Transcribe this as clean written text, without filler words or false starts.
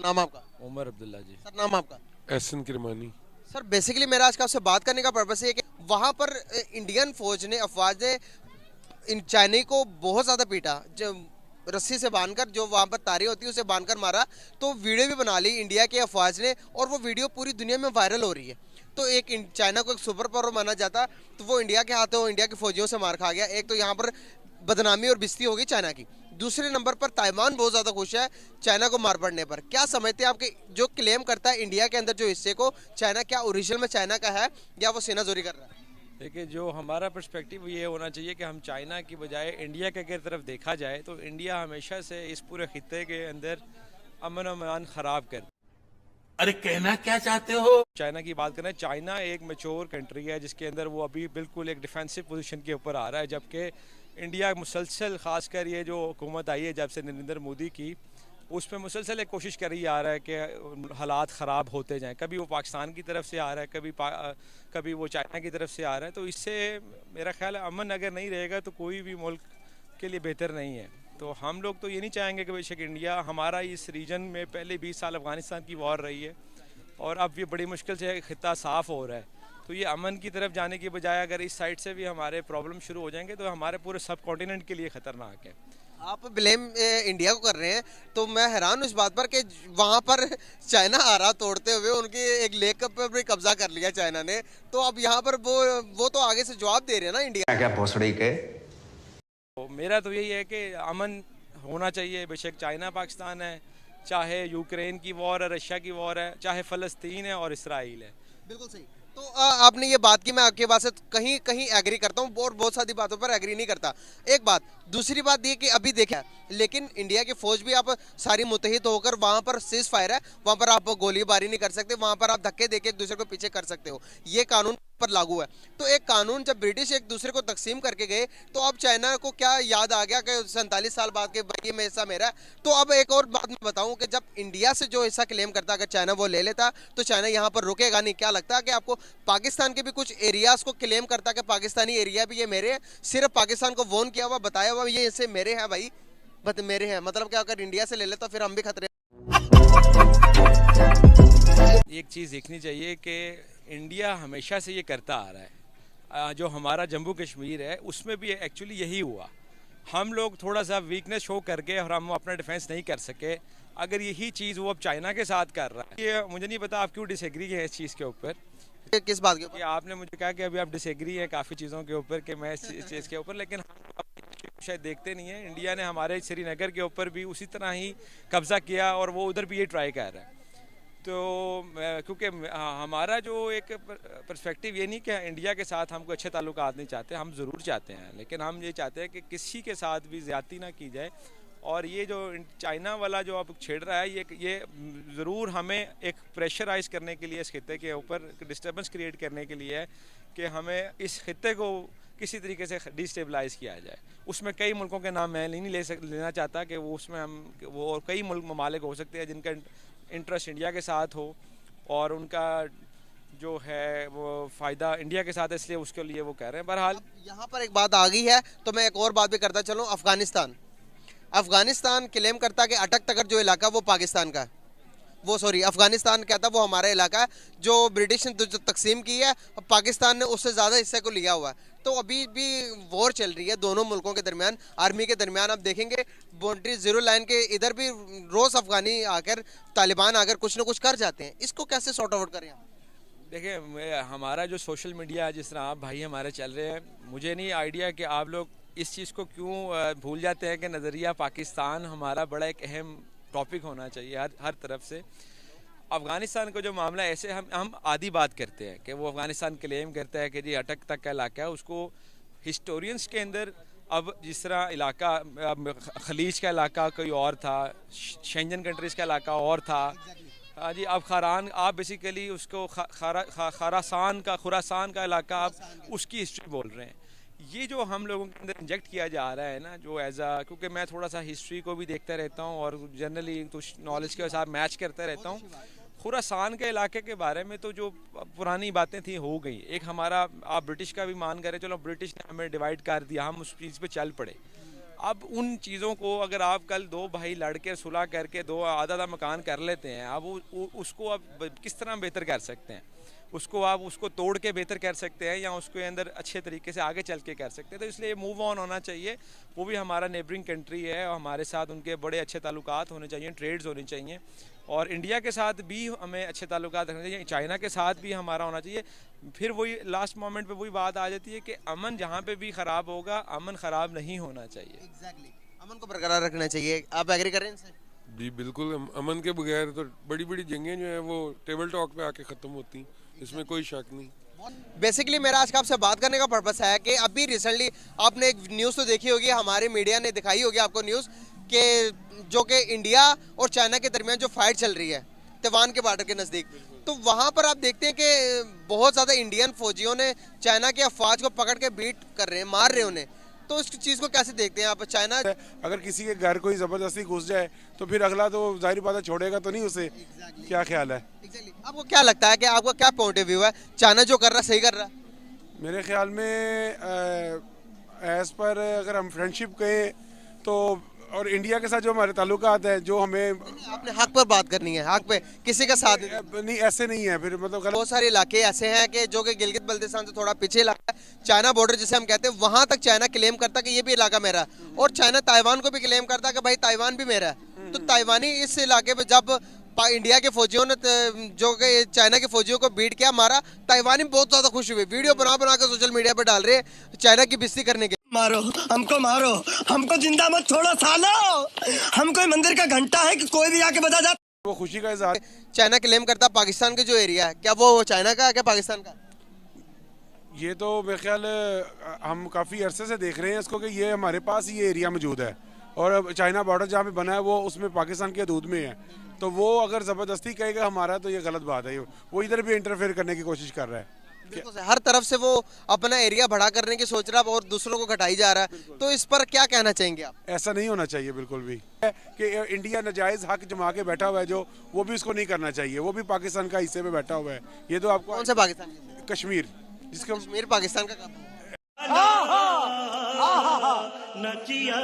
नाम आपका? उमर अब्दुल्ला जी। सर नाम आपका? एहसन किरमानी। सर बेसिकली मेरा आज का आपसे बात करने का पर्पस ये है कि वहां पर इंडियन फौज ने, अफवाज ने इन चाइनी को बहुत ज्यादा पीटा, जो रस्सी से बांधकर, जो वहां पर तारे होती है उसे बांधकर मारा। तो वीडियो भी बना ली इंडिया के अफवाज ने, और वो वीडियो पूरी दुनिया में वायरल हो रही है। तो एक चाइना को एक सुपर पावर माना जाता, तो वो इंडिया के हाथों इंडिया के फौजियों से मार खा गया। एक तो यहाँ पर बदनामी और बेइज्जती होगी चाइना की। दूसरे नंबर पर ताइवान बहुत ज्यादा खुश है चाइना को मार पड़ने पर। क्या समझते हैं आपके जो क्लेम करता है इंडिया के अंदर जो हिस्से को चाइना, क्या ओरिजिनल में चाइना का है या वो सेनाजोरी कर रहा है? देखिए, जो हमारा पर्सपेक्टिव ये होना चाहिए कि हम चाइना की बजाय इंडिया के अगर तरफ देखा जाए तो इंडिया हमेशा से इस पूरे खित्ते के अंदर अमन अमान ख़राब कर। अरे कहना क्या चाहते हो? चाइना की बात करें, चाइना एक मैच्योर कंट्री है जिसके अंदर वो अभी बिल्कुल एक डिफेंसिव पोजीशन के ऊपर आ रहा है, जबकि इंडिया मुसलसल, खासकर ये जो हुकूमत आई है जब से नरेंद्र मोदी की, उसमें मुसलसल एक कोशिश कर ही आ रहा है कि हालात ख़राब होते जाएं। कभी वो पाकिस्तान की तरफ से आ रहा है, कभी वो चाइना की तरफ से आ रहा है। तो इससे मेरा ख्याल है अमन अगर नहीं रहेगा तो कोई भी मुल्क के लिए बेहतर नहीं है। तो हम लोग तो ये नहीं चाहेंगे कि बेशक इंडिया, हमारा इस रीजन में पहले 20 साल अफ़गानिस्तान की वॉर रही है और अब ये बड़ी मुश्किल से खित्ता साफ़ हो रहा है। तो ये अमन की तरफ जाने की बजाय अगर इस साइड से भी हमारे प्रॉब्लम शुरू हो जाएंगे तो हमारे पूरे सब कॉन्टिनेंट के लिए ख़तरनाक है। आप ब्लेम इंडिया को कर रहे हैं, तो मैं हैरान हूँ इस बात पर कि वहां पर चाइना आ रहा तोड़ते हुए, उनकी एक लेक पर भी कब्जा कर लिया चाइना ने। तो अब यहाँ पर वो तो आगे से जवाब दे रहे हैं ना इंडिया। क्या क्या भोसड़ी के। तो मेरा तो यही है कि अमन होना चाहिए, बेशक चाइना पाकिस्तान है, चाहे यूक्रेन की वॉर है, रशिया की वॉर है, चाहे फ़लस्तीन है और इसराइल है। बिल्कुल सही। तो आपने ये बात की, मैं आपके बात से कहीं कहीं एग्री करता हूँ और बहुत सारी बातों पर एग्री नहीं करता। एक बात, दूसरी बात ये कि अभी देखा, लेकिन इंडिया की फौज भी आप सारी मुतहिद होकर, वहां पर सीज फायर है, वहां पर आप गोलीबारी नहीं कर सकते, वहां पर आप धक्के देके एक दूसरे को पीछे कर सकते हो, ये कानून पर लागू है। तो एक कानून जब ब्रिटिश एक दूसरे को तकसीम करके गए, तो अब चाइना को क्या याद आ गया कि 47 साल बाद के भाई ये हिस्सा मेरा है। तो अब एक और बात मैं बताऊं कि जब इंडिया से जो हिस्सा क्लेम करता, अगर चाइना वो ले लेता तो चाइना यहाँ पर रुकेगा नहीं। क्या लगता है कि आपको पाकिस्तान के भी कुछ एरियाज को क्लेम करता कि पाकिस्तानी एरिया भी ये मेरे हैं, सिर्फ पाकिस्तान को वॉर्न किया हुआ, बताया हुआ ये इसे मेरे हैं भाई, बट मेरे हैं, मतलब क्या अगर इंडिया से ले लेता फिर हम भी खतरे। एक चीज़ देखनी चाहिए कि इंडिया हमेशा से ये करता आ रहा है। जो हमारा जम्मू कश्मीर है उसमें भी एक्चुअली यही हुआ। हम लोग थोड़ा सा वीकनेस शो करके और हम अपना डिफेंस नहीं कर सके। अगर यही चीज़ वो अब चाइना के साथ कर रहा है, ये मुझे नहीं पता आप क्यों डिसएग्री है इस चीज़ के ऊपर। किस बात के ऊपर? कि आपने मुझे कहा कि अभी आप डिसएग्री हैं काफ़ी चीज़ों के ऊपर कि मैं इस चीज़ के ऊपर, लेकिन हम शायद देखते नहीं है। इंडिया ने हमारे श्रीनगर के ऊपर भी उसी तरह ही कब्ज़ा किया और वो उधर भी ये ट्राई कर रहा है। तो क्योंकि हमारा जो एक पर्सपेक्टिव ये नहीं कि इंडिया के साथ हमको अच्छे ताल्लुकात नहीं चाहते, हम ज़रूर चाहते हैं, लेकिन हम ये चाहते हैं कि किसी के साथ भी ज़्यादती ना की जाए। और ये जो चाइना वाला जो अब छेड़ रहा है, ये ज़रूर हमें एक प्रेशराइज करने के लिए, इस खित्ते के ऊपर डिस्टर्बेंस क्रिएट करने के लिए है कि हमें इस खित्ते को किसी तरीके से डिस्टेबलाइज़ किया जाए। उसमें कई मुल्कों के नाम मैं नहीं लेना चाहता कि वो उसमें हम वो, और कई ममालिक हो सकते हैं जिनका इंटरेस्ट इंडिया के साथ हो और उनका जो है वो फ़ायदा इंडिया के साथ है, इसलिए उसके लिए वो कह रहे हैं। बहरहाल यहाँ पर एक बात आ गई है तो मैं एक और बात भी करता चलूँ। अफगानिस्तान क्लेम करता कि अटक तकर जो इलाका वो पाकिस्तान का है, वो सॉरी अफगानिस्तान कहता वो हमारा इलाका है, जो ब्रिटिश ने जो तकसीम की है, पाकिस्तान ने उससे ज़्यादा हिस्से को लिया हुआ है। तो अभी भी वॉर चल रही है दोनों मुल्कों के दरमियान, आर्मी के दरमियान। आप देखेंगे बाउंड्री जीरो लाइन के इधर भी रोज़ अफगानी आकर, तालिबान आकर कुछ ना कुछ कर जाते हैं। इसको कैसे सॉर्ट आउट करें आप? देखिए, हमारा जो सोशल मीडिया है, जिस तरह आप भाई हमारे चल रहे हैं, मुझे नहीं आइडिया कि आप लोग इस चीज़ को क्यों भूल जाते हैं कि नज़रिया पाकिस्तान हमारा बड़ा एक अहम टॉपिक होना चाहिए हर तरफ से। अफ़गानिस्तान का जो मामला ऐसे हम आधी बात करते हैं कि वो अफ़गानिस्तान क्लेम करता है कि जी अटक तक का इलाका है। उसको हिस्टोरियंस के अंदर अब जिस तरह इलाका खलीज का इलाका कोई और था, शेंजन कंट्रीज़ का इलाका और था। हाँ जी, अब खारान आप बेसिकली उसको खुरासान का इलाका आप उसकी हिस्ट्री बोल रहे हैं। ये जो हम लोगों के अंदर इंजेक्ट किया जा रहा है ना, जो क्योंकि मैं थोड़ा सा हिस्ट्री को भी देखता रहता हूँ और जनरली तो नॉलेज के साथ मैच करता रहता हूँ। खुरासान के इलाके के बारे में तो जो पुरानी बातें थी हो गई। एक हमारा आप ब्रिटिश का भी मान करें, चलो ब्रिटिश ने हमें डिवाइड कर दिया, हम उस चीज़ पे चल पड़े। अब उन चीज़ों को अगर आप कल दो भाई लड़ के सुलह करके दो आधा आधा मकान कर लेते हैं, अब उसको अब किस तरह बेहतर कर सकते हैं? उसको आप उसको तोड़ के बेहतर कर सकते हैं या उसके अंदर अच्छे तरीके से आगे चल के कर सकते हैं। तो इसलिए मूव ऑन होना चाहिए। वो भी हमारा नेबरिंग कंट्री है और हमारे साथ उनके बड़े अच्छे ताल्लुकात होने चाहिए, ट्रेड्स होनी चाहिए, और इंडिया के साथ भी हमें अच्छे ताल्लुकात रखने चाहिए, चाइना के साथ भी हमारा होना चाहिए। फिर वही लास्ट मोमेंट पे वही बात आ जाती है कि अमन जहाँ पे भी ख़राब होगा, अमन ख़राब नहीं होना चाहिए। एग्जैक्टली, अमन को बरकरार रखना चाहिए। आप एग्री कर रहे हैं इनसे? जी बिल्कुल, अमन के बगैर तो बड़ी बड़ी जंगें जो हैं वो टेबल टॉक पे आके ख़त्म होती, इसमें कोई शक नहीं। बेसिकली मेरा आज का आपसे बात करने का पर्पस है कि अभी रिसेंटली आपने एक न्यूज़ तो देखी होगी, हमारे मीडिया ने दिखाई होगी आपको न्यूज़ के जो कि इंडिया और चाइना के दरमियान जो फाइट चल रही है तैवान के बॉर्डर के नज़दीक, तो वहाँ पर आप देखते हैं कि बहुत ज़्यादा इंडियन फौजियों ने चाइना के अफवाज को पकड़ के बीट कर रहे हैं, मार रहे हैं उन्हें। तो इस चीज़ को कैसे देखते हैं आप? चाइना अगर किसी के घर कोई ज़बरदस्ती घुस जाए तो फिर अगला तो जाहिर बात है छोड़ेगा तो नहीं उसे। क्या ख्याल है? आपको क्या लगता है कि आपका क्या पॉइंट ऑफ व्यू है, चाइना जो कर रहा सही कर रहा? मेरे ख्याल में एज़ पर अगर हम फ्रेंडशिप कहें तो, और इंडिया के साथ जो हमारे ताल्लुकात है, जो हमें आपने हक पर बात करनी है, हक पे किसी का साथ नहीं ऐसे नहीं है फिर मतलब बहुत सारे इलाके ऐसे हैं कि जो कि गिलगित बल्तिस्तान से थोड़ा पीछे इलाका है, चाइना बॉर्डर जिसे हम कहते हैं, वहां तक चाइना क्लेम करता है कि ये भी इलाका मेरा है, और चाइना ताइवान को भी क्लेम करता है कि भाई ताइवान भी मेरा है। तो ताइवानी इस इलाके पे जब इंडिया के फौजियों ने जो कि चाइना के फौजियों को बीट किया, मारा, ताइवानी बहुत ज्यादा खुश हुए, वीडियो बना बना कर सोशल मीडिया पे डाल रहे हैं चाइना की बेइज्जती करने के। मारो, हमको जिंदा मत छोड़ो सालो, हम कोई मंदिर का घंटा है कि कोई भी आके बजा जा। वो खुशी का इजहार। चाइना क्लेम करता पाकिस्तान के जो एरिया है, क्या वो चाइना का है क्या पाकिस्तान का? ये तो मेरे ख्याल हम काफ़ी अरसे से देख रहे हैं इसको कि ये हमारे पास ही ये एरिया मौजूद है, और चाइना बॉर्डर जहाँ पे बना है वो उसमें पाकिस्तान की हदूद में है। तो वो अगर ज़बरदस्ती कहेगा हमारा तो ये गलत बात है। वो इधर भी इंटरफेयर करने की कोशिश कर रहा है, हर तरफ से वो अपना एरिया बढ़ा करने की सोच रहा है और दूसरों को घटाई जा रहा है। तो इस पर क्या कहना चाहेंगे आप? ऐसा नहीं होना चाहिए बिल्कुल भी, कि इंडिया नाजायज़ हक जमा के बैठा हुआ है जो, वो भी उसको नहीं करना चाहिए। वो भी पाकिस्तान का हिस्से पे बैठा हुआ है। ये तो आपको कौन सा पाकिस्तान? कश्मीर, जिसका कश्मीर पाकिस्तान का कब? नचिया